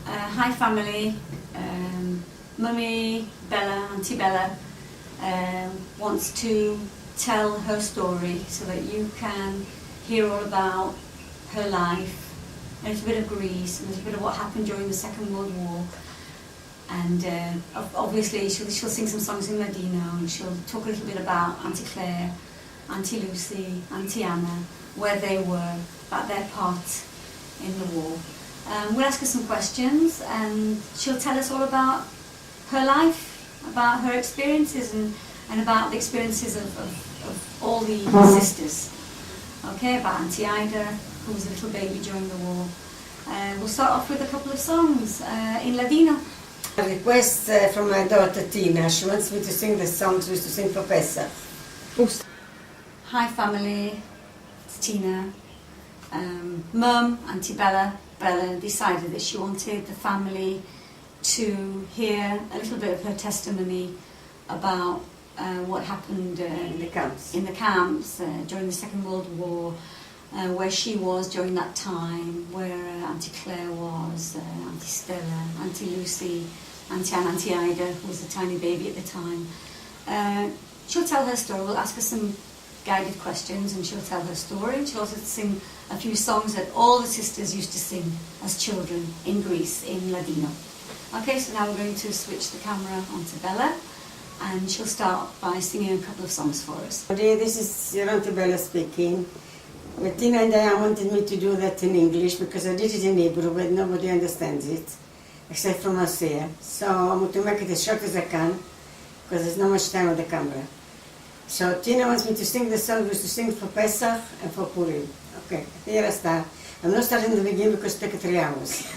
Hi family, Mummy Bella, Auntie Bella wants to tell her story so that you can hear all about her life, a little bit of Greece, a little bit of what happened during the Second World War, and obviously she'll sing some songs in Ladino, and she'll talk a little bit about Auntie Claire, Auntie Lucy, Auntie Anna, where they were, about their part in the war. We'll ask her some questions and she'll tell us all about her life, about her experiences and about the experiences of all the sisters. Okay, about Auntie Ida, who was a little baby during the war. We'll start off with a couple of songs in Ladino. A request from my daughter Tina. She wants me to sing the songs we used to sing for Pesach. Hi family, it's Tina. Mum, Auntie Bella decided that she wanted the family to hear a little bit of her testimony about what happened In the camps. During the Second World War, where she was during that time, where Auntie Claire was, Auntie Stella, Auntie Lucy, Auntie Anne, Auntie Ida, who was a tiny baby at the time. She'll tell her story. We'll ask her some guided questions and she'll tell her story. She'll also sing a few songs that all the sisters used to sing as children in Greece, in Ladino. Okay, so now we're going to switch the camera onto Bella and she'll start by singing a couple of songs for us. This is your Auntie Bella speaking. But Tina and I wanted me to do that in English because I did it in Hebrew, but nobody understands it, except from Marseille. So I'm going to make it as short as I can because there's not much time on the camera. So Tina wants me to sing the song we used to sing for Pesach and for Purim. Okay, here I start. I'm not starting in the beginning because it takes 3 hours.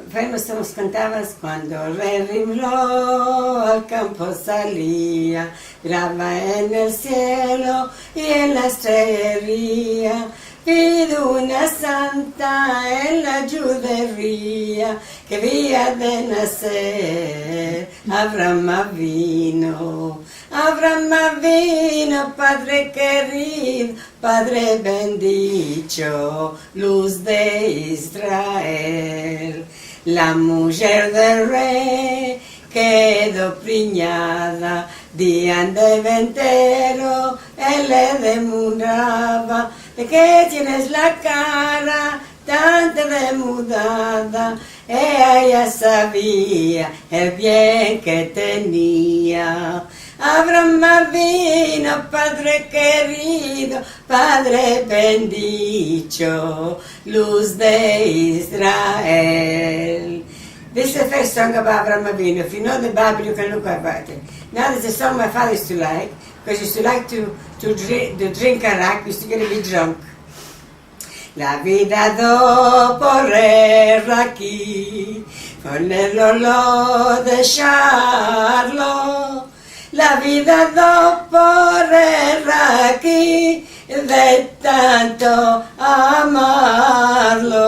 Famous songs cantabas cuando el rey rimló al campo salía, graba en el cielo y en la estrellería. Pido una santa en la judería que había de nacer Abraham Avino. Abraham Avino, Padre querido, Padre bendito, luz de Israel. La mujer del rey quedó preñada, día de ventero, él le demuraba. ¿De qué tienes la cara tan demudada? Ella ya sabía el bien que tenía. Abraham vino, Padre querido, Padre bendito, luz de Israel. This is the first song about Abraham Avinu. If you know the Bible, you can look about it. Now there's a song my father used to like, because he used to like to drink arak, he used to get a bit drunk. La vida dopo aquí, ponerlo dejarlo. La vida dopo aquí, de tanto amarlo.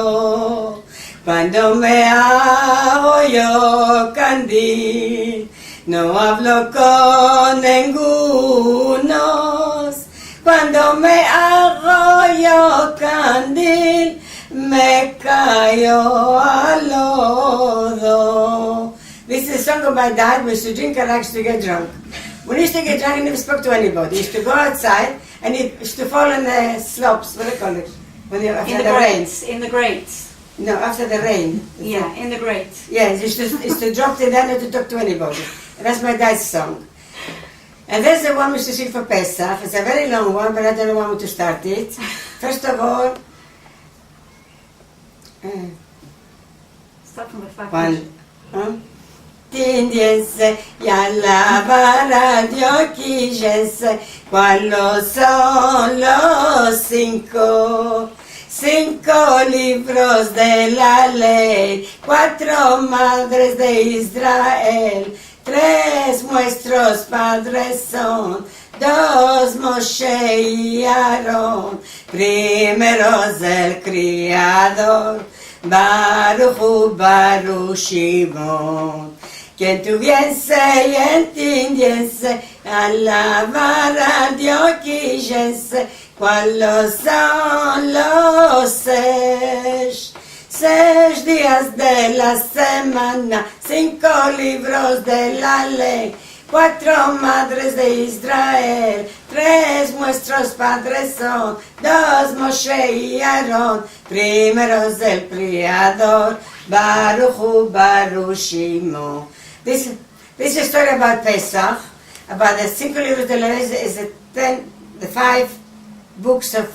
Cuando me hago yo candil, no hablo con ningunos. Cuando me hago yo candil, me caigo al lodo. This is a song of my dad. We used to drink and actually get drunk. When he used to get drunk, he never spoke to anybody. He used to go outside and he used to fall in the slopes. What do you call it? After the rain. In the grates. No, after the rain. Yeah, in the grates. Yes, he used to drop it down and to talk to anybody. And that's my dad's song. And that's the one we used to sing for Pesach. It's a very long one, but I don't know when to start it. First of all, Start from the fact. Tindiense y alabar a Dios quillense, ¿cuáles son los 5 libros de la ley, 4 madres de Israel, 3 nuestros padres son, 2 Moshe y Aarón, primeros el criador, Baruch Baruch Shimon. Quien tuviese y entendiese alabar a Dios que sé cuáles son los 6 días de la semana, 5 libros de la ley, 4 madres de Israel, 3 nuestros padres son, 2 Moshe y Aarón, primeros del Criador, Baruch Hu Baruch Shimo. This is a story about Pesach, about the 5 libros de la ley is the 5 books of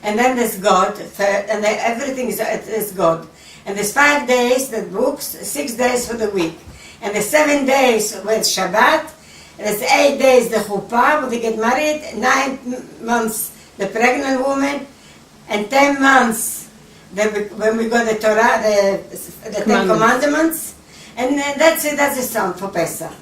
and then there's God, and then everything is God. And there's 5 days, the books, 6 days for the week. And the 7 days with Shabbat, and there's 8 days the chuppah, when they get married, 9 months the pregnant woman, and 10 months when we got the Torah, the 10 Commandments. And that's it, that's the song for Pesach.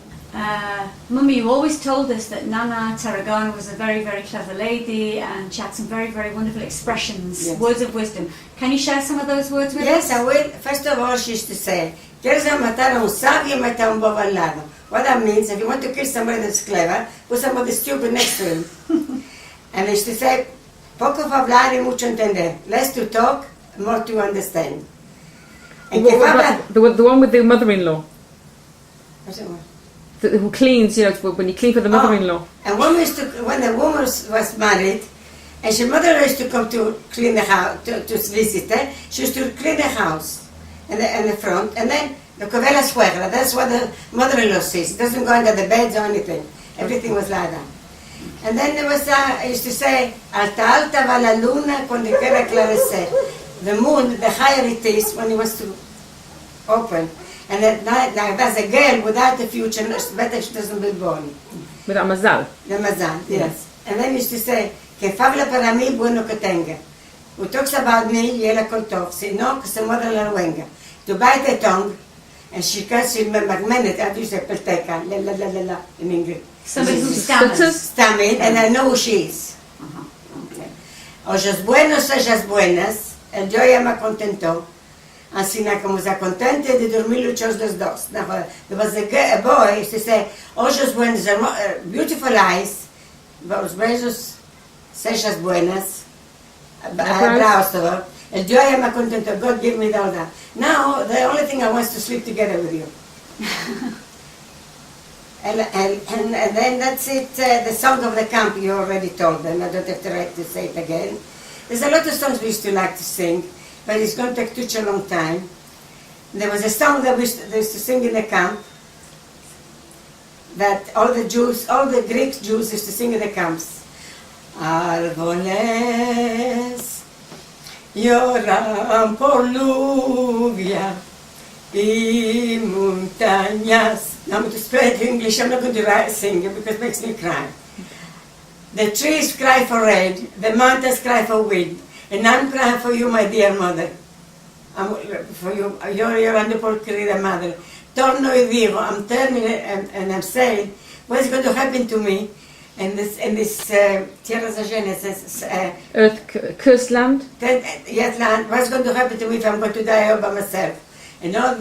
Mummy, you always told us that Nana Tarragona was a very, very clever lady and she had some very, very wonderful expressions, Yes. words of wisdom. Can you share some of those words with Yes, us? I will. First of all, she used to say, "Quieres matar a un sabio, mata a un bobo al lado." What that means, if you want to kill somebody that's clever, put somebody stupid next to him. And she used to say, "Poco hablar y mucho entender." Less to talk, more to understand. And What que habla... about the one with the mother-in-law? What's that one? Who cleans, when you clean for the mother-in-law. And when the woman was married, and her mother used to come to clean the house, to visit her, she used to clean the house and the front, and then the covela suegra, that's what the mother-in-law says. It doesn't go under the beds or anything. Everything was like that. And then there was, I used to say, alta alta va la luna cuando quiere aclarecer. The moon, the higher it is when it was to open. And at night, like that's a girl without a future, it's better she doesn't be born. Without mazal. The mazal, yes. And then used to say, que fabla para mí, bueno que tenga. Who talks about me, yela kol tov. Si no, que se muera la luenga. To bite the tongue, and she can't remember minute, I used to say, pelteca, la la la la la, in English. Somebody who stammers. Stammered, and I know who she is. Okay. Ojos buenos, ellas buenas, el yo ya me contentó. Así como se contente de dormir los dos. Now, there was a boy used to say, ojos buenos, beautiful eyes, los besos, cejas buenas, brows to her. El yo ya me contento, God give me all that. Now, the only thing I want is to sleep together with you. and then that's it, the song of the camp, you already told them, I don't have to write to say it again. There's a lot of songs we used to like to sing, but it's going to take such a long time. There was a song that they used to sing in the camp, that all the Greek Jews used to sing in the camps. Árboles lloran por lluvia y montañas. Now I'm going to spread English, I'm not going to sing it because it makes me cry. The trees cry for rain, the mountains cry for wind, and I'm crying for you, my dear mother. For you, you're llorando por querida madre. Torno y digo, I'm turning and I'm saying, what's going to happen to me in this tierras ajenas, Earth, cursed land. yet land? What's going to happen to me if I'm going to die all by myself? And all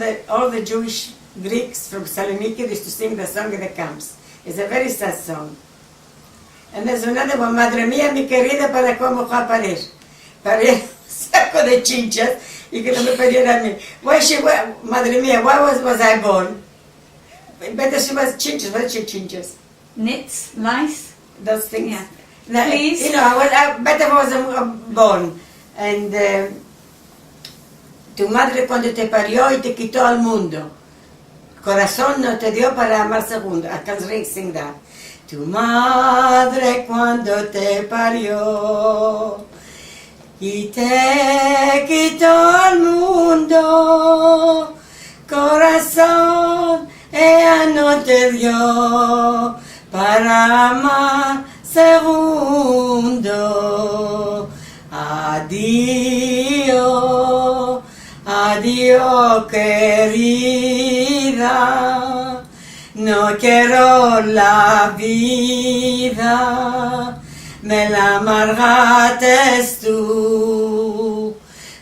the Jewish Greeks from Saloniki used to sing the song in the camps. It's a very sad song. And there's another one, Madre mía, mi querida, para cómo va a parir. Parir, saco de chinchas, y que no me pariera a mí. Madre mía, why was I born? Better she was chinchas, what is she chinchas? Nits, lice. Those things. Yeah. No, Please. You know, I better was born. And tu madre cuando te parió y te quitó al mundo. Corazón no te dio para amar segundo. I can't really sing that. Tu madre cuando te parió y te quitó al mundo, corazón ella no te dio para amar segundo. Adiós, adiós querida. No quiero la vida, me la amargaste tú.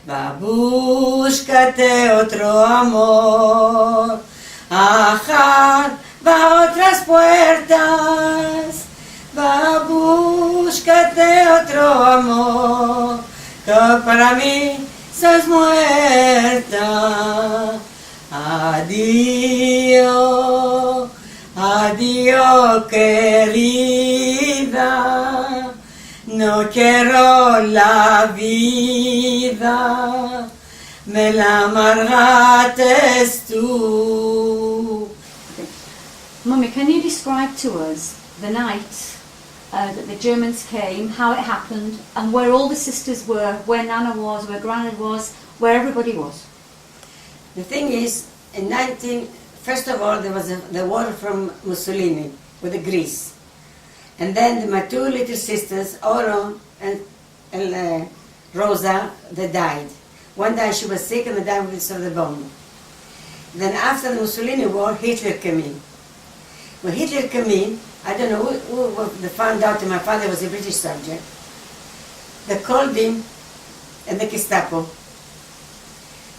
Va, búscate otro amor, ajá, va a otras puertas. Va, búscate búscate otro amor, que para mí sos muerta. Adiós, adiós querida, no quiero la vida, me la amargaste tú. Mummy, can you describe to us the night that the Germans came, how it happened, and where all the sisters were, where Nana was, where Granad was, where everybody was? The thing is, first of all, there was the war from Mussolini with the Greece. And then my two little sisters, Oro and Rosa, they died. One died, she was sick, and the died with the bomb. Then after the Mussolini war, Hitler came in. When Hitler came in, I don't know who they found out that my father was a British subject. They called him and the Gestapo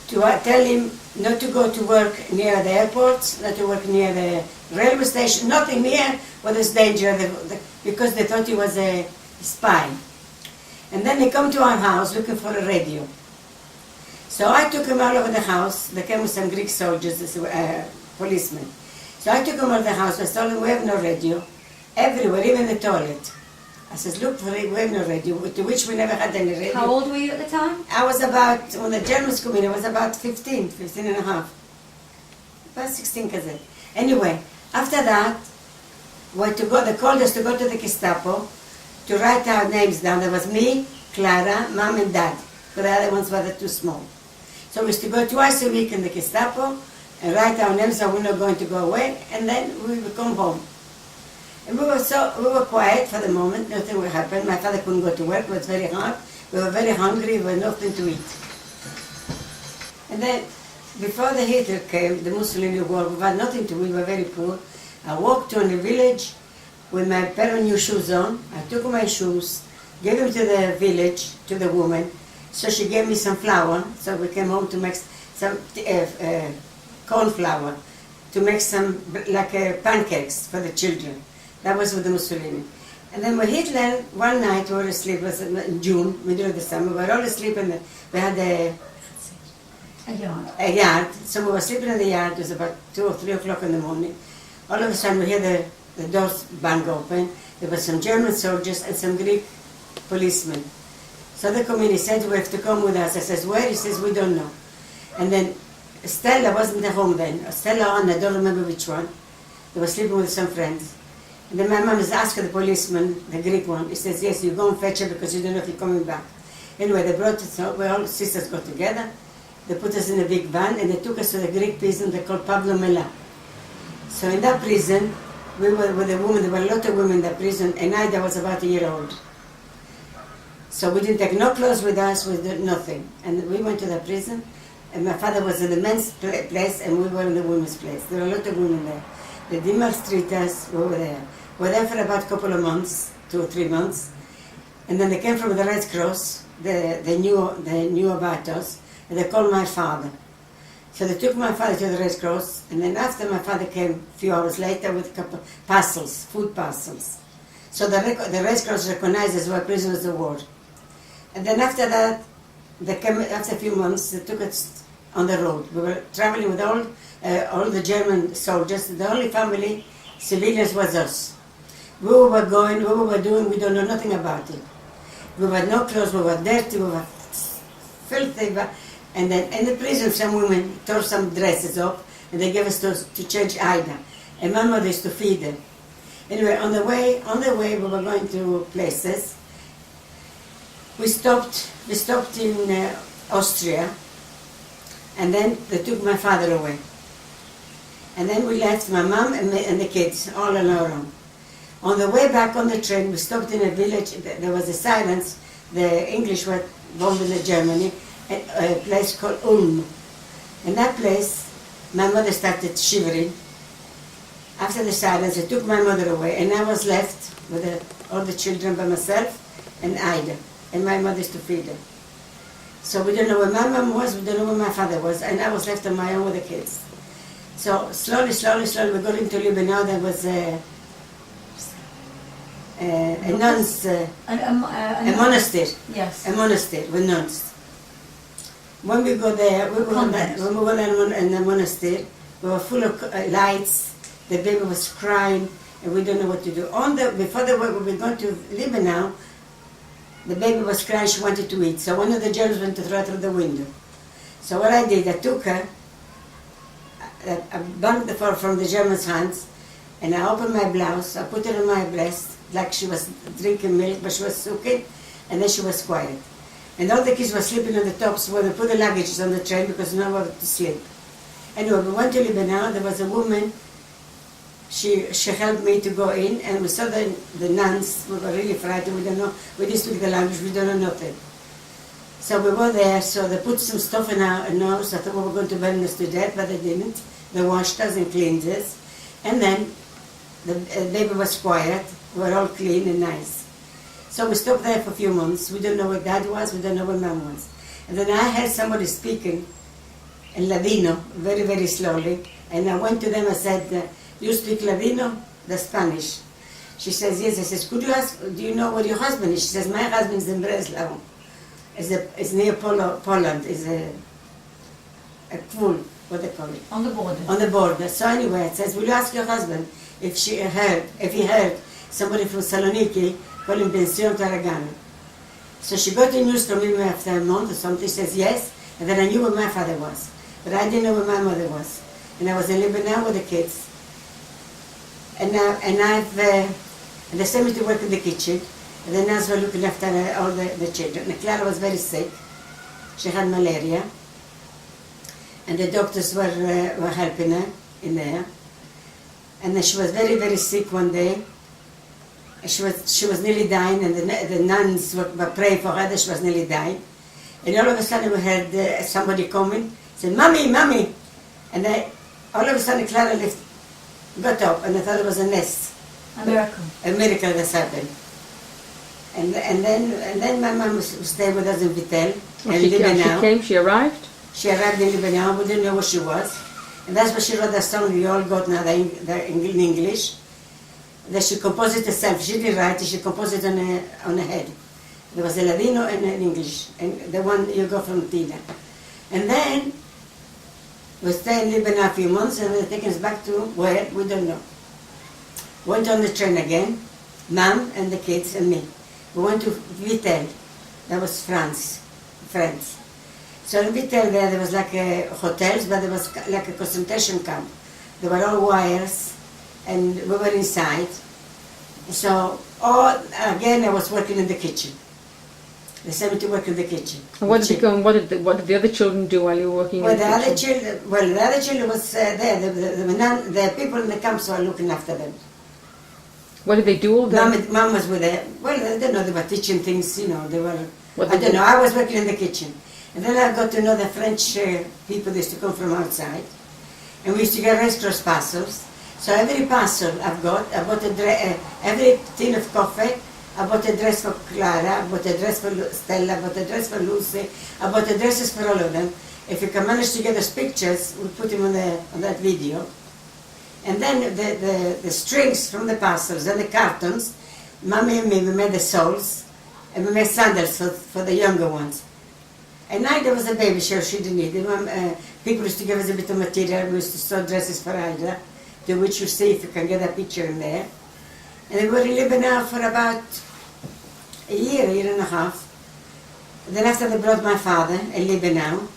to tell him not to go to work near the airports, not to work near the railway station, nothing near where there's danger, because they thought he was a spy. And then they come to our house looking for a radio. So I took him out of the house. They came with some Greek soldiers, policemen. So I took him out of the house. I told him, we have no radio. Everywhere, even the toilet. I said, look for it, we have no radio, to which we never had any radio. How old were you at the time? I was about, when the Germans came in, I was about 15 and a half. About 16, cousin. Anyway, after that, they called us to go to the Gestapo to write our names down. There was me, Clara, Mom and Dad, but the other ones were too small. So we used to go twice a week in the Gestapo and write our names so we're not going to go away, and then we would come home. And we were quiet for the moment, nothing would happen. My father couldn't go to work, it was very hard. We were very hungry, we had nothing to eat. And then, before the Hitler came, the Mussolini war, we had nothing to eat, we were very poor. I walked to the village with my pair of new shoes on. I took my shoes, gave them to the village, to the woman. So she gave me some flour, so we came home to make some corn flour, to make some pancakes for the children. That was with the Mussolini. And then with Hitler, one night we were asleep, it was in June, middle of the summer, we were all asleep and we had a yard. So we were sleeping in the yard, it was about 2 or 3 o'clock in the morning. All of a sudden we hear the doors bang open. There were some German soldiers and some Greek policemen. So they come in, he said, we have to come with us. I says, where? He says, we don't know. And then Stella wasn't at home then. Stella and I don't remember which one. They were sleeping with some friends. And then my mom is asking the policeman, the Greek one, he says, yes, you go and fetch her because you don't know if you're coming back. Anyway, they brought us, we all sisters got together. They put us in a big van and they took us to the Greek prison they called Pablo Mela. So in that prison, we were with a woman, there were a lot of women in that prison, and I was about a year old. So we didn't take no clothes with us, we did nothing. And we went to the prison, and my father was in the men's place, and we were in the women's place. There were a lot of women there. They didn't maltreat us, we were there. We were there for about a couple of months, 2 or 3 months. And then they came from the Red Cross, they knew about us, and they called my father. So they took my father to the Red Cross, and then after my father came a few hours later with a couple of parcels, food parcels. So the Red Cross recognized us as prisoners of war. And then after that, they came, after a few months, they took us on the road. We were traveling with all the German soldiers. The only family, civilians, was us. We were going, we were doing, we don't know nothing about it. We had no clothes, we were dirty, we were filthy. And then in the prison, some women tore some dresses off, and they gave us to change Ida. And my mother used to feed them. Anyway, on the way, we were going to places. We stopped in Austria, and then they took my father away. And then we left my mom and the kids all on our own. On the way back on the train, we stopped in a village. There was a silence. The English were bombing Germany. A place called Ulm. In that place, my mother started shivering. After the silence, they took my mother away, and I was left with all the children by myself and Ida, and my mother used to feed them. So we don't know where my mom was, we don't know where my father was, and I was left on my own with the kids. So slowly, we got into Libya. Now there was a nuns, a monastery. Yes. A monastery with nuns. When we go there, when we go in the monastery, we were full of lights. The baby was crying, and we don't know what to do. Before we were going to Lebanon, the baby was crying. She wanted to eat. So one of the Germans went to throw her through the window. So what I did, I took her, I bumped her from the German's hands, and I opened my blouse. I put her on my breast, like she was drinking milk, but she was sucking, and then she was quiet. And all the kids were sleeping on the tops where they put the luggage on the train because no one to sleep. Anyway, we went to Lebanon. There was a woman. She helped me to go in, and we saw the nuns. We were really frightened. We don't know. We didn't speak the language. We don't know nothing. So we were there. So they put some stuff in our nose. I thought we were going to burn us to death, but they didn't. They washed us and cleaned us, and then the baby was quiet. We were all clean and nice. So we stopped there for a few months. We don't know where Dad was. We don't know where Mom was. And then I heard somebody speaking in Ladino, very, very slowly. And I went to them and said, you speak Ladino? The Spanish. She says, yes. I says, could you ask, do you know where your husband is? She says, my husband's in Breslau. It's near Poland. It's a Kful, what they call it. On the border. On the border. So anyway, it says, will you ask your husband if he heard somebody from Saloniki calling Pension Tarragana? So she got the news from him after a month or something. She says, yes. And then I knew where my father was. But I didn't know where my mother was. And I was in Lebanon with the kids. And they sent me to work in the kitchen. And the nuns were looking after all the children. And Clara was very sick. She had malaria. And the doctors were helping her in there. And then she was very, very sick one day. She was nearly dying, and the nuns were praying for her that she was nearly dying. And all of a sudden we heard somebody coming, said, Mommy, Mommy! And all of a sudden Clara got up, and I thought it was a nest. A miracle. A miracle that's happened. And then my mom stayed with us in Vitel. She arrived? She arrived in Lebanon. We didn't know where she was. And that's why she wrote that song we all got now in English. That she composed it herself. She didn't write it, she composed it on her head. There was a Ladino and an English, and the one you got from Tina. And then we stayed in Lebanon a few months, and they taken us back to where, we don't know. Went on the train again, Mom and the kids and me. We went to Vitel, that was France. So in Vitel there was like hotels, but there was like a concentration camp. There were all wires, and we were inside. So, again, I was working in the kitchen. They sent me to work in the kitchen. And what did the other children do while you were working in the kitchen? The other children was there. The people in the camps were looking after them. What did they do all day? Mom was with them. Well, I don't know, they were teaching things, you know, they were, I don't know, I was working in the kitchen. And then I got to know the French people that used to come from outside. And we used to get Red Cross parcels. So every parcel I bought every tin of coffee, I bought a dress for Clara, I bought a dress for Stella, I bought a dress for Lucy, I bought the dresses for all of them. If you can manage to get those pictures, we'll put them on that video. And then the strings from the parcels and the cartons, Mommy and me, we made the soles, and we made sandals for the younger ones. At night there was a baby shower, she didn't need it. People used to give us a bit of material, we used to sew dresses for Ida, to which you see if you can get a picture in there. And we were in Lebanon for about a year and a half. Then after they brought my father in Lebanon.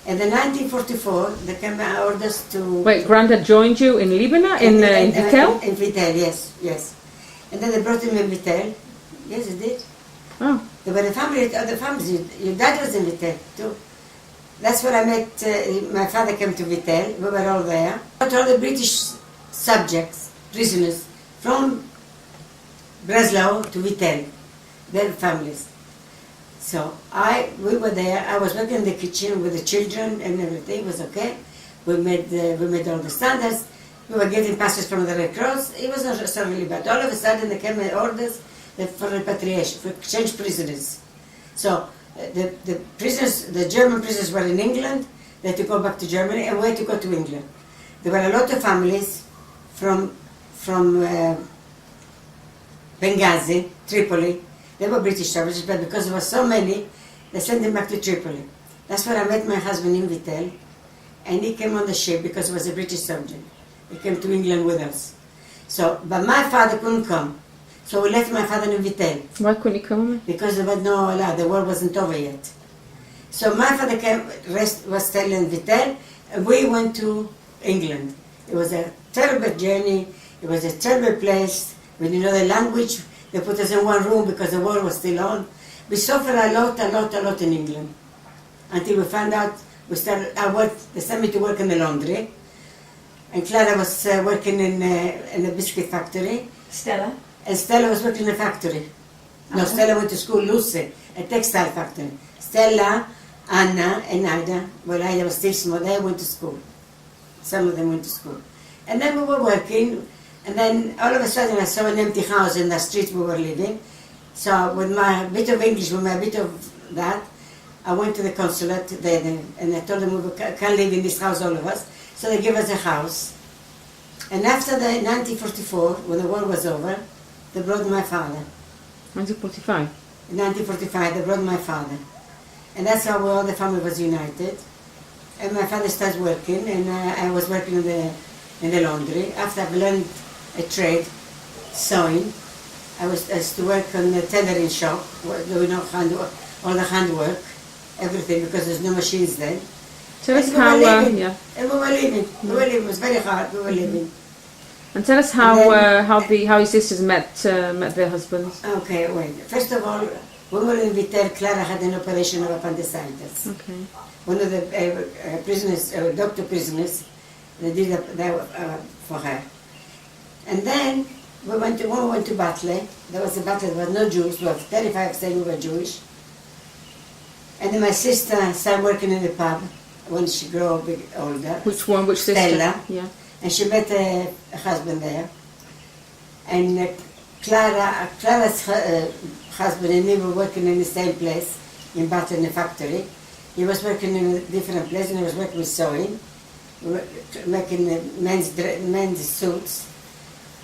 And in 1944, they came and ordered us to... Wait, Grandad joined you in Lebanon, in Vitel? In Vitel, yes. And then they brought him in Vitel. Yes, they did. Oh. There were the families, your dad was in Vitel too. That's where I met, my father came to Vitel, we were all there. But all the British subjects, prisoners, from Breslau to Vitel, their families. So we were there, I was working in the kitchen with the children and everything was okay. We made all the standards, we were getting passes from the Red Cross, it was not so really bad. All of a sudden they came with orders for repatriation, for exchange prisoners. So the prisoners, the German prisoners were in England, they had to go back to Germany and we had to go to England. There were a lot of families from Benghazi, Tripoli. They were British soldiers, but because there were so many, they sent them back to Tripoli. That's where I met my husband in Vittel, and he came on the ship because he was a British soldier. He came to England with us. So, but my father couldn't come. So we left my father in Vittel Why couldn't he come? because there was no allowed, the war wasn't over yet. So my father was staying in Vittel, and we went to England. It was a terrible journey, it was a terrible place. We didn't know the language, they put us in one room because the war was still on. We suffered a lot in England. Until we found out, they sent me to work in the laundry. And Clara was working in a biscuit factory. Stella? And Stella was working in a factory. No, Okay. Stella went to school, Lucy, a textile factory. Stella, Anna, and Ida, well, Ida was still small, they went to school. Some of them went to school. And then we were working, and then all of a sudden I saw an empty house in the street we were living. So with my bit of English, with my bit of that, I went to the consulate and I told them we can't live in this house, all of us. So they gave us a house. And after the 1944, when the war was over, they brought my father. 1945. In 1945, they brought my father. And that's how all the family was united. And my father started working, and I was working in the laundry. After I learned a trade, sewing, I used to work on the tailoring shop, doing all the handwork, everything, because there's no machines then. Tell us And we how, were living. yeah. And we were living. We were living. It was very hard. We were living. And tell us how And how your sisters met their husbands. Okay, wait. First of all, when we were in Vittel, Clara had an operation of appendicitis. Okay. One of the prisoners, doctor prisoners, they did that for her. And then when we went to Batley, there was a Batley, there was no Jews, we were 35 saying we were Jewish. And then my sister started working in the pub when she grew a bit older. Which one? Which sister? Stella. Yeah. And she met a husband there. And Clara's husband and me were working in the same place, in Batley in the factory. He was working in a different place, and I was working with sewing, making men's suits.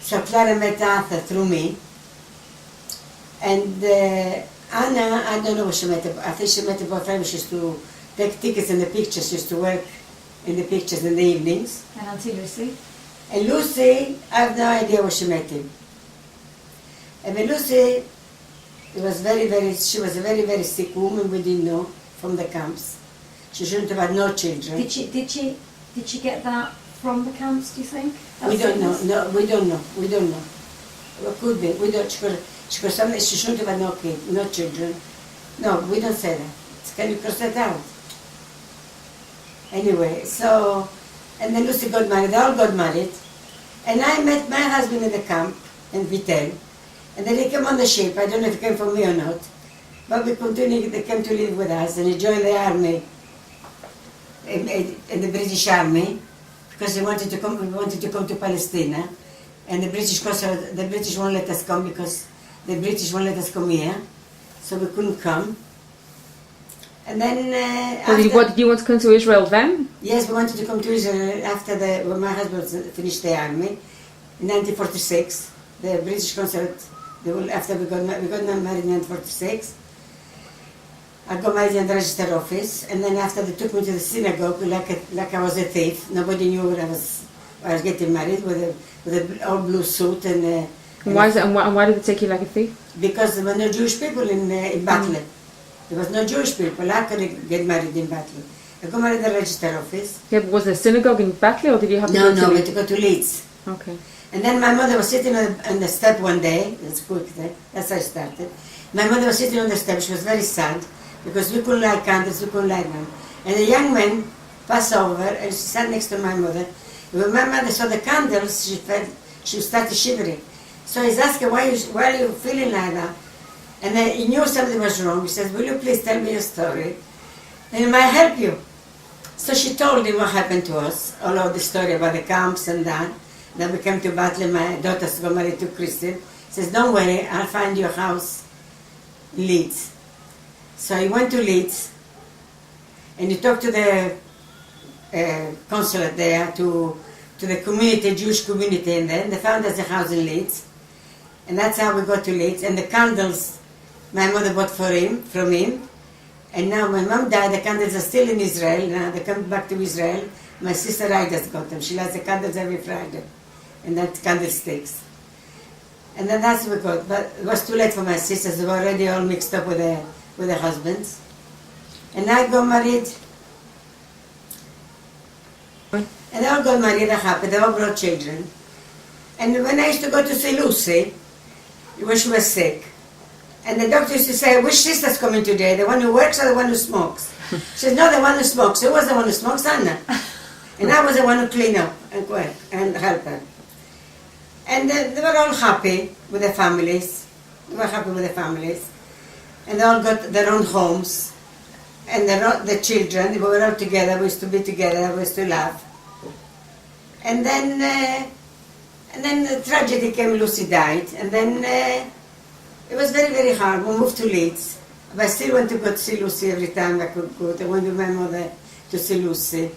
So Clara met Arthur through me. And Anna, I don't know what she met. I think she met a boyfriend. She used to take tickets in the pictures. She used to work in the pictures in the evenings. And Auntie Lucy? And Lucy, I have no idea where she met him. And when Lucy, she was a very, very sick woman, we didn't know, from the camps. She shouldn't have had no children. Did she get that from the camps, do you think? We don't know. No, we don't know. We don't know. What could be? We don't. She shouldn't have had no children. No, we don't say that. Can you cross that out? Anyway, so, and then Lucy got married. They all got married, and I met my husband in the camp in Vittel, and then he came on the ship. I don't know if he came from me or not, but we continued. They came to live with us, and he joined the army, in the British Army, because he wanted to come. We wanted to come to Palestine, and the British won't let us come because the British won't let us come here, so we couldn't come. And then Did you want to come to Israel then? yes, we wanted to come to Israel after when my husband finished the army in 1946. The British consulate. After we got married in 1946. I got married in the register office, and then after they took me to the synagogue like I was a thief. Nobody knew I was getting married with an all blue suit and. Why is it? And why did they take you like a thief? Because there were no Jewish people in Batley. There was no Jewish people. I couldn't get married in Batley. I got married in the register office. Yeah, but was there a synagogue in Batley, or did you have to No, go to we had to go to Leeds. Okay. And then my mother was sitting on the step one day. That's quick there. That's how I started. My mother was sitting on the step. She was very sad because we couldn't light candles. We couldn't light them. And a young man passed over and she sat next to my mother. When my mother saw the candles, she started shivering. So he's asking, why are you feeling like that? And then he knew something was wrong. He says, will you please tell me your story? And it might help you. So she told him what happened to us, all of the story about the camps and that. Then we came to Batley, my daughters got married to Christian. He says, don't worry, I'll find you a house in Leeds. So he went to Leeds, and he talked to the consulate there, to the community, Jewish community in there. They found us a house in Leeds. And that's how we got to Leeds. And the candles, my mother bought from him. And now my mom died, the candles are still in Israel. Now they come back to Israel. My sister Ida's got them. She lights the candles every Friday. And that candlesticks. And then that's what we got. But it was too late for my sisters. They were already all mixed up with their husbands. And I got married. And they all got married, they're happy. They all brought children. And when I used to go to see Lucy, when she was sick, and the doctor used to say, which sister's coming today? The one who works or the one who smokes? She said, no, the one who smokes. Who was the one who smokes? Anna. And I was the one who clean up and work and help her. And they were all happy with their families. They were happy with their families. And they all got their own homes. And the children, we were all together. We used to be together. We used to laugh. And then the tragedy came. Lucy died. And then it was very, very hard. We moved to Leeds. But I still went to go to see Lucy every time I could go. I went with my mother to see Lucy.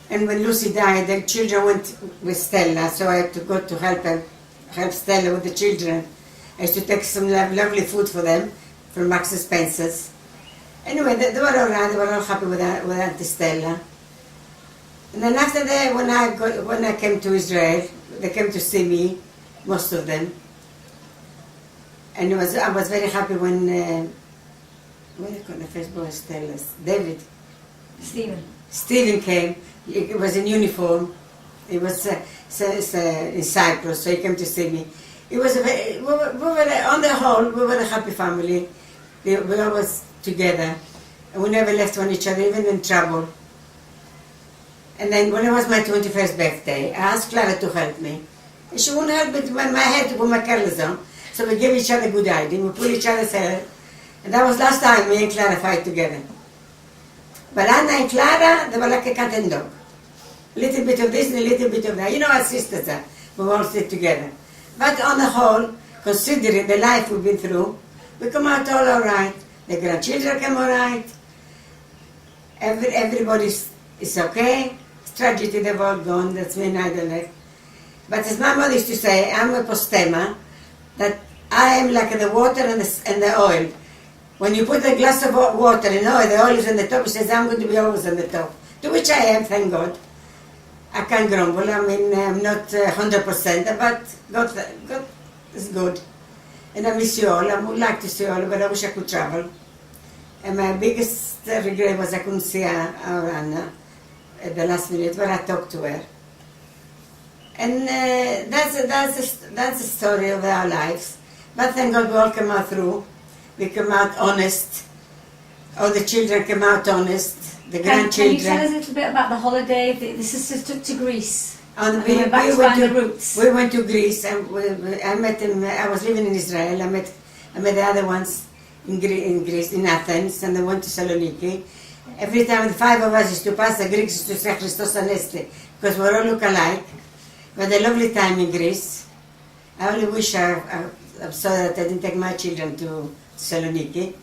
And when Lucy died, the children went with Stella, so I had to go to help Stella with the children. I used to take some lovely food for them from Marks and Spencer's. Anyway, they were all right. They were all happy with Auntie Stella. And then after that, when I came to Israel, they came to see me, most of them. And I was very happy when the first boy Stella's David. Stephen came. He was in uniform. He was in Cyprus, so he came to see me. It was we were on the whole, we were a happy family. We were always together, and we never left on each other, even in trouble. And then when it was my 21st birthday, I asked Clara to help me. And she wouldn't help me to my hair to put my curls on. So we gave each other good idea. We pulled each other's hair. And that was last time me and Clara fight together. But Anna and Clara, they were like a cat and dog. A little bit of this and a little bit of that. You know how sisters are. We all sit together. But on the whole, considering the life we've been through, we come out all right. The grandchildren come all right. Everybody is okay. Tragedy, they've all gone. That's me and Ida left. But as my mother used to say, I'm a postema, that I am like the water and the oil. When you put a glass of water and oil, the oil is on the top, he says, I'm going to be always on the top. To which I am, thank God. I can't grumble. I mean, I'm not 100%, but God is good. And I miss you all. I would like to see you all, but I wish I could travel. And my biggest regret was I couldn't see our Anna at the last minute, but I talked to her. And that's the story of our lives. But thank God we all come out through. We come out honest. All the children come out honest. The grandchildren. Can you tell us a little bit about the holiday? The sisters took to Greece. And we went back to find the roots. We went to Greece, and I met him. I was living in Israel. I met the other ones in Greece, in Athens, and they went to Saloniki. Every time the five of us used to pass, the Greeks used to say Christos Anesti, because we all look alike. We had a lovely time in Greece. I only wish I saw that I didn't take my children to Saloniki.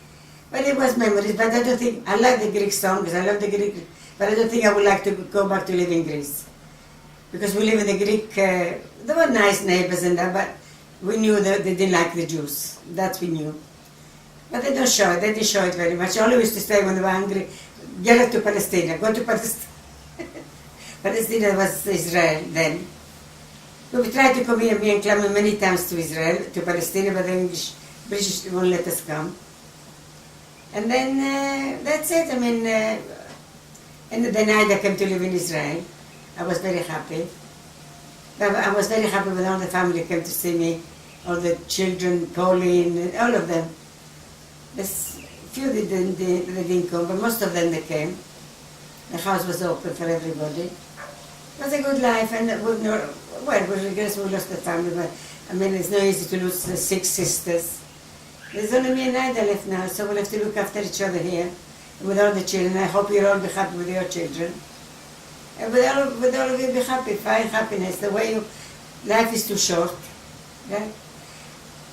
But it was memories, but I don't think, I like the Greek songs, I love the Greek, but I don't think I would like to go back to live in Greece. Because we live in the Greek, they were nice neighbors and that, but we knew that they didn't like the Jews. That we knew. But they didn't show it very much. All we used to say when they were angry, get to Palestine, go to Palestine. Palestine was Israel then. We tried to come here, me and Clement, many times to Israel, to Palestine, but the British won't let us come. And then that's it. I mean, and then Ida came to live in Israel. I was very happy. I was very happy when all the family came to see me, all the children, Pauline, all of them. There's few they didn't come, but most of them they came. The house was open for everybody. It was a good life, and we regress we lost the family, but I mean it's not easy to lose 6 sisters. There's only me and Ida left now, so we'll have to look after each other here with all the children. I hope you'll all be happy with your children. And with all of you be happy, find happiness. The way life is too short. Right?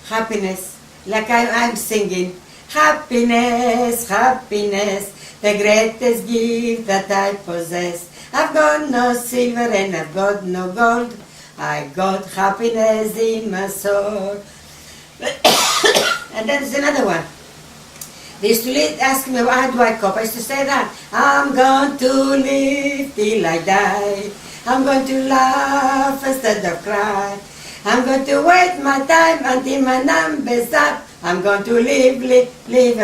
Happiness. Like I'm singing. Happiness, happiness, the greatest gift that I possess. I've got no silver and I've got no gold, I got happiness in my soul. And then there's another one. They used to ask me, how do I cope? I used to say that. I'm going to live till I die. I'm going to laugh instead of cry. I'm going to wait my time until my number's up. I'm going to live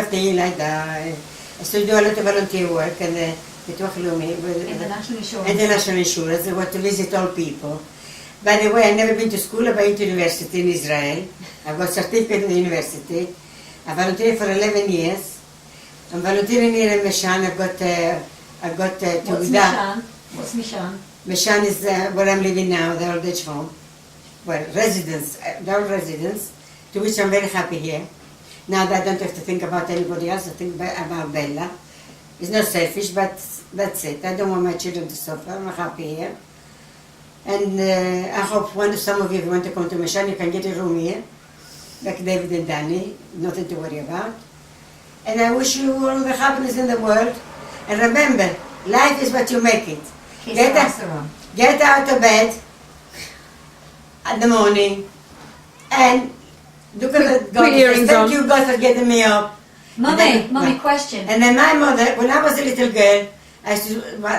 till I die. I used to do a lot of volunteer work in the Bituach Leumi, In the National Insurance. and the National Insurance. They were to visit all people. By the way, I've never been to school. I've been to university in Israel. I've got certificate in the university. I volunteered for 11 years. I'm volunteering here in Meshan. I've got What's Teuda. Mishan? What's Mishan? Meshan is where I'm living now, the old age home. Well, residents, the old residents, to which I'm very happy here. Now that I don't have to think about anybody else, I think about Bella. It's not selfish, but that's it. I don't want my children to suffer. I'm happy here. And I hope some of you want to come to Meshan, you can get a room here, like David and Danny, nothing to worry about. And I wish you all the happiness in the world. And remember, life is what you make it. Get out of bed in the morning and look at God. Thank you, God, for getting me up. Mummy, question. And then my mother, when I was a little girl,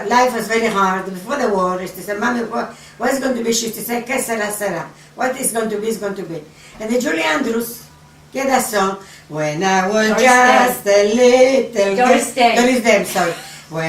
life was very hard. Before the war, I used to say, Mommy, what's going to be? She used to say, Kesara, Sara. What is going to be is going to be. And then Julie Andrews, get that song. When I was just a little girl. Doris Day, sorry.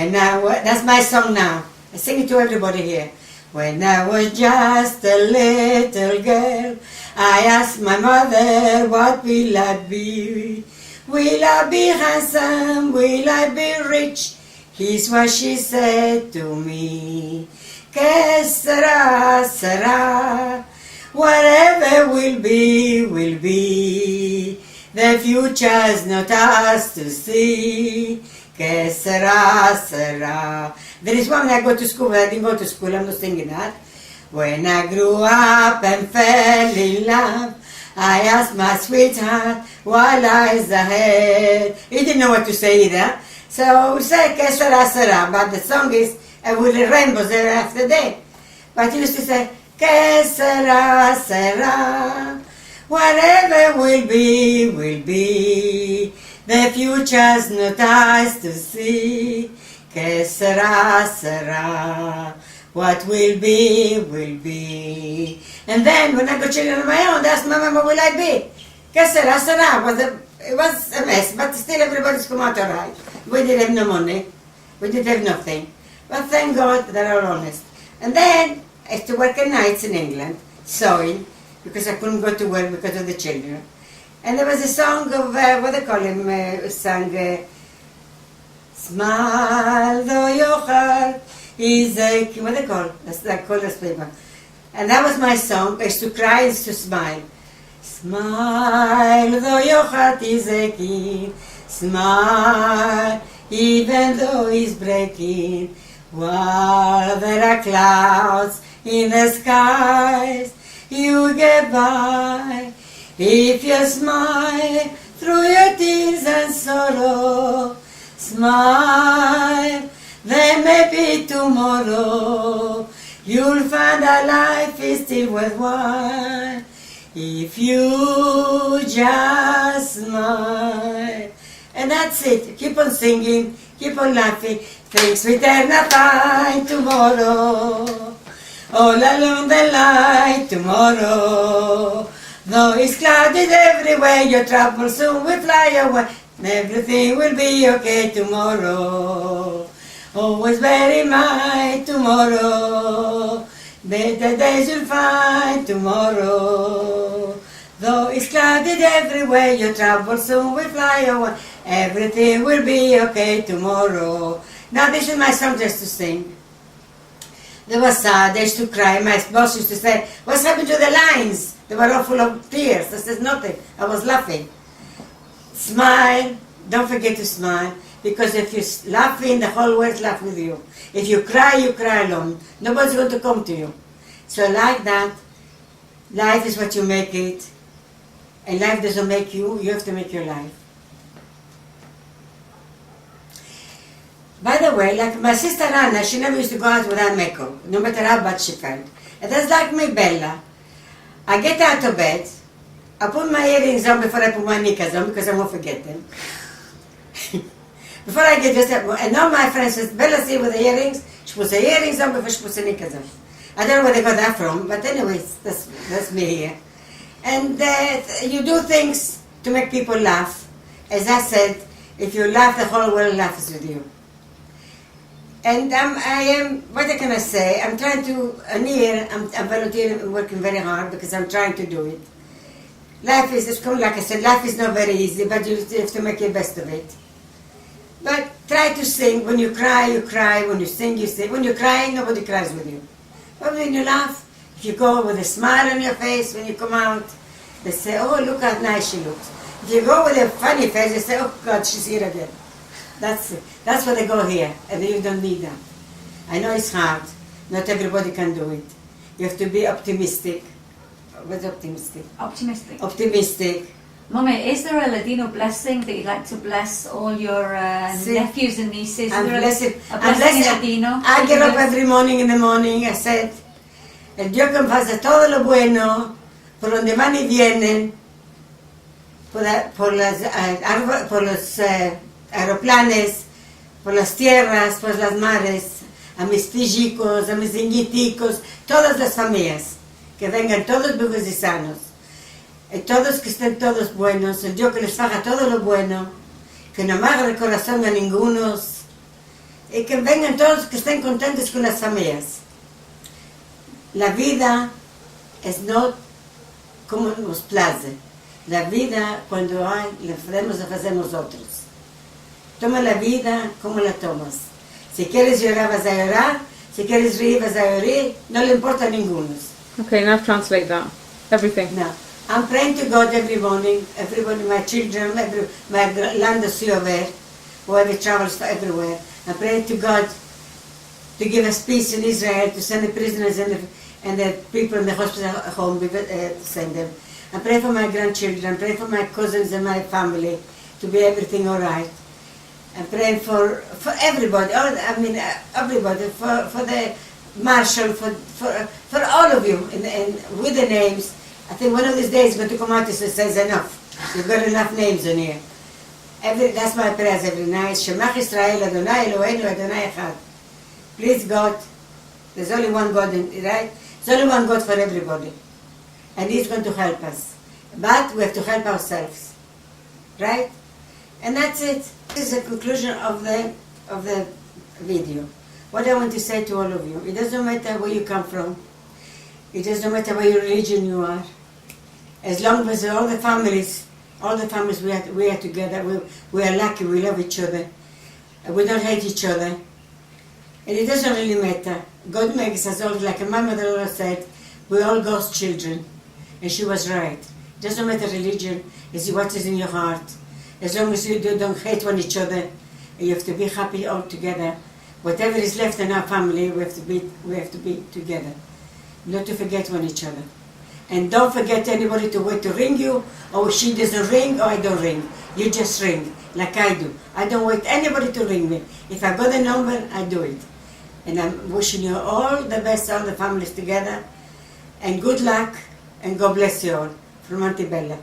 That's my song now. I sing it to everybody here. When I was just a little girl, I asked my mother, what will I be? Will I be handsome? Will I be rich? Here's what she said to me. Que sera, sera. Whatever will be, will be. The future's not ours to see. Que sera, sera. There is one when I go to school, when I didn't go to school, I'm not singing that. When I grew up and fell in love, I asked my sweetheart, what lies ahead? He didn't know what to say either. So we say, que sera, sera. But the song is, with the rainbows there after that. But he used to say, que sera, sera. Whatever will be, will be. The future's not ours to see. Que sera, sera. What will be, will be. And then when I got children of my own, they asked my mama, will I be? Que sera, sera. It was a mess, but still everybody's come out all right. We didn't have no money. We didn't have nothing. But thank God they're all honest. And then I used to work at nights in England, sewing, because I couldn't go to work because of the children. And there was a song of, what they call him, sang, Smile though your heart is aching. What they call? That's like called as paper. And that was my song. I used to cry and to smile. Smile though your heart is aching. Smile even though it's breaking. While there are clouds in the skies, you get by. If you smile through your tears and sorrow, smile, there may be tomorrow. You'll find that life is still worthwhile if you just smile. And that's it. Keep on singing, keep on laughing. Things we turn out fine tomorrow. All along the line tomorrow. Though it's clouded everywhere, your troubles soon will fly away. Everything will be okay tomorrow. Always bear in mind tomorrow. Better days you'll find tomorrow. Though it's clouded everywhere, your troubles soon will fly away. Everything will be okay tomorrow. Now this is my song just to sing. They were sad, they used to cry. My boss used to say, what's happened to the lines? They were all full of tears. I said, nothing. I was laughing. Smile. Don't forget to smile. Because if you're laughing, the whole world laughs with you. If you cry alone. Nobody's going to come to you. So like that, life is what you make it. And life doesn't make you. You have to make your life. By the way, like my sister Anna, she never used to go out without makeup, no matter how bad she felt. And that's like me, Bella. I get out of bed, I put my earrings on before I put my knickers on because I won't forget them. Before I get dressed up, and all my friends says, Bella, see with the earrings, she puts her earrings on before she puts her knickers on. I don't know where they got that from, but anyways, that's me here. And you do things to make people laugh. As I said, if you laugh, the whole world laughs with you. And what can I say? I'm trying to, I'm volunteering and working very hard because I'm trying to do it. Life is, like I said, life is not very easy, but you have to make the best of it. But try to sing. When you cry, you cry. When you sing, you sing. When you cry, nobody cries with you. But when you laugh, if you go with a smile on your face, when you come out, they say, oh, look how nice she looks. If you go with a funny face, they say, oh, God, she's here again. That's why they go here, and you don't need that. I know it's hard. Not everybody can do it. You have to be optimistic. What's optimistic? Optimistic. Optimistic. Mummy, is there a Ladino blessing that you'd like to bless all your nephews and nieces? I'm Is there blessed. a blessing in Ladino? I get up every morning in the morning, I said, el Dios que me hace todo lo bueno, por donde van y vienen, por los aeroplanes, por las tierras, por las mares, a mis pijicos, a mis niñiticos, todas las familias, que vengan todos vivos y sanos. Y todos que estén todos buenos, el Dios que les haga todo lo bueno, que no me haga el corazón a ningunos, y que vengan todos que estén contentos con las familias. La vida es no como nos place. La vida, cuando hay, la podemos hacer nosotros. Toma la vida como la tomas. Si quieres llorar, vas a llorar. Si quieres reír, vas a reír. No le importa a ninguno. Okay, now translate that. Everything. No. I'm praying to God every morning, everybody, my children, my land of Silver, whoever travels everywhere. I'm praying to God to give us peace in Israel, to send the prisoners and the people in the hospital home, send them. I'm praying for my grandchildren, I'm praying for my cousins and my family to be everything all right. I'm praying for everybody, everybody, for the marshal, for all of you, and with the names. I think one of these days going to come out and says enough. You've got enough names on here. That's my prayers every night. Shemach Israel, Adonai Eloheinu, Adonai Echad. Please God, there's only one God, right? There's only one God for everybody. And He's going to help us. But we have to help ourselves. Right? And that's it. This is the conclusion of the video. What I want to say to all of you, it doesn't matter where you come from. It doesn't matter what your religion you are. As long as all the families we are together, we are lucky, we love each other. We don't hate each other. And it doesn't really matter. God makes us all, like my mother always said, we're all God's children. And she was right. It doesn't matter religion, it's what is in your heart. As long as you don't hate one each other, you have to be happy all together. Whatever is left in our family, we have to be together. Not to forget one each other. And don't forget anybody to wait to ring you, or she doesn't ring, or I don't ring. You just ring, like I do. I don't wait anybody to ring me. If I got a number, I do it. And I'm wishing you all the best, all the families together, and good luck, and God bless you all. From Auntie Bella.